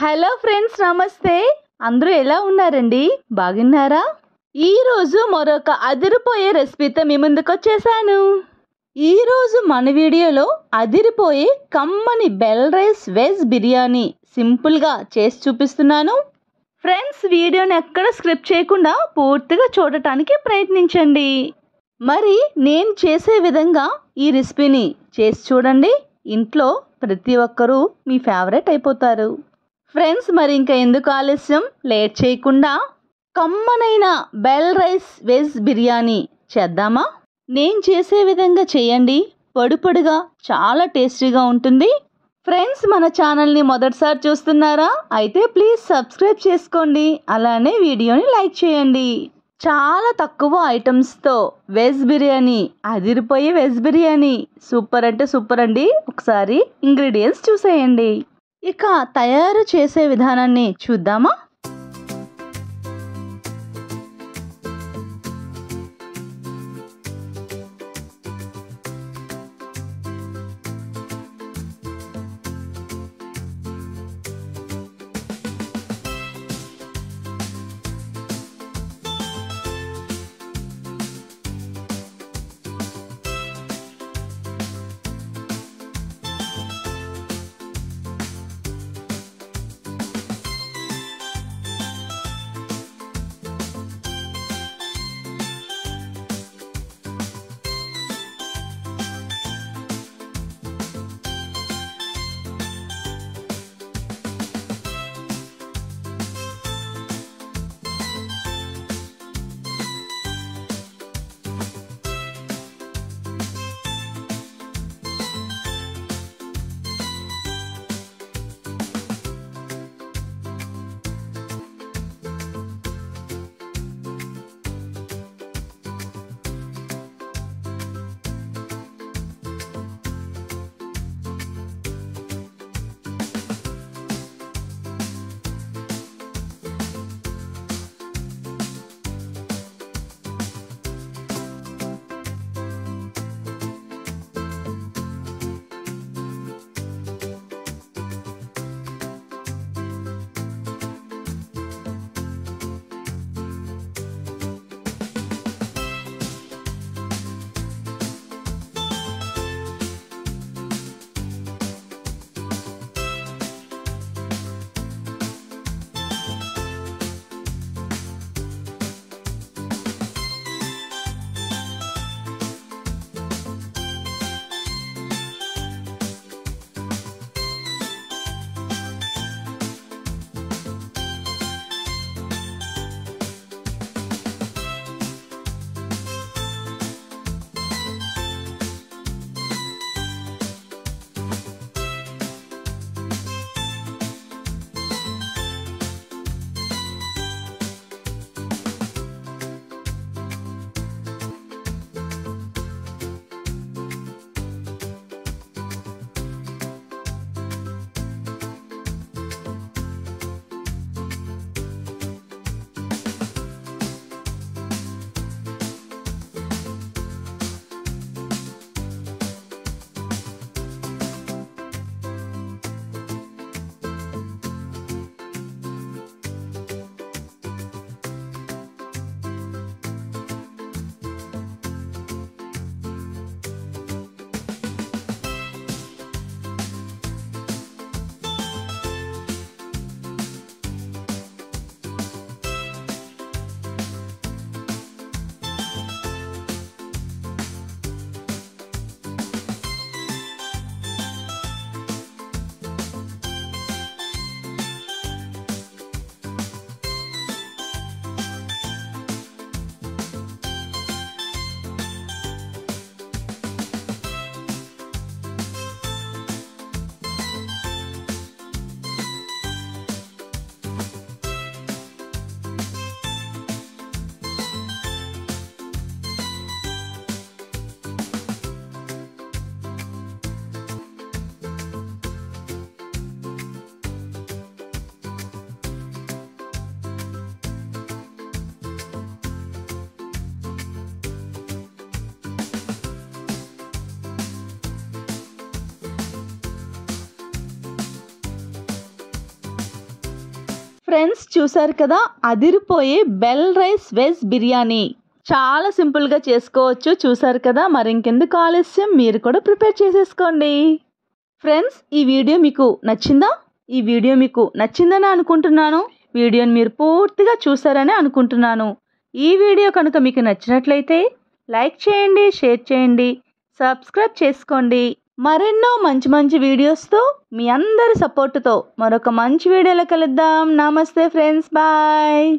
Hello friends, నమస్తే. అందరూ ఎలా ఉన్నారండి? బాగున్నారా? ఈరోజు మరొక అదిరిపోయే రెసిపీతో మీ ముందుకు వచ్చేసాను. ఈరోజు మన వీడియోలో అదిరిపోయే కమ్మని బెల్ రైస్ వెజ్ బిర్యానీ సింపుల్గా చేసి చూపిస్తున్నాను. ఫ్రెండ్స్, వీడియోని ఎక్కడ స్క్రిప్ట్ చేయకుండా పూర్తిగా చూడటానికి ప్రయత్నించండి. మరి నేను చేసే విధంగా ఈ రెసిపీని చేసి చూడండి. ఇంట్లో ప్రతి ఒక్కరూ మీ ఫేవరెట్ అయిపోతారు. ఫ్రెండ్స్, మరి ఇంకా ఎందుకు ఆలస్యం, లేట్ చేయకుండా కమ్మనైన బెల్ రైస్ వెజ్ బిర్యానీ చేద్దామా? నేను చేసే విధంగా చేయండి. పొడి పొడిగా చాలా టేస్టీగా ఉంటుంది. ఫ్రెండ్స్, మన ఛానల్ని మొదటిసారి చూస్తున్నారా? అయితే ప్లీజ్ సబ్స్క్రైబ్ చేసుకోండి. అలానే వీడియోని లైక్ చేయండి. చాలా తక్కువ ఐటమ్స్తో వెజ్ బిర్యానీ, అదిరిపోయే వెజ్ బిర్యానీ సూపర్ అంటే సూపర్ అండి. ఒకసారి ఇంగ్రీడియంట్స్ చూసేయండి. ఇక తయారు చేసే విధానాన్ని చూద్దామా? ఫ్రెండ్స్ చూసారు కదా, అదిరిపోయే బెల్ రైస్ వెజ్ బిర్యానీ చాలా సింపుల్గా చేసుకోవచ్చు. చూసారు కదా, మరి ఇంకెందుకు ఆలస్యం, మీరు కూడా ప్రిపేర్ చేసేసుకోండి. ఫ్రెండ్స్ ఈ వీడియో మీకు నచ్చిందా? ఈ వీడియో మీకు నచ్చిందని అనుకుంటున్నాను. వీడియోని మీరు పూర్తిగా చూసారని అనుకుంటున్నాను. ఈ వీడియో కనుక మీకు నచ్చినట్లయితే లైక్ చేయండి, షేర్ చేయండి, సబ్స్క్రైబ్ చేసుకోండి. మరెన్నో మంచి మంచి వీడియోస్తో మీ అందరి సపోర్టుతో మరొక మంచి వీడియోలో కలుద్దాం. నమస్తే ఫ్రెండ్స్, బాయ్.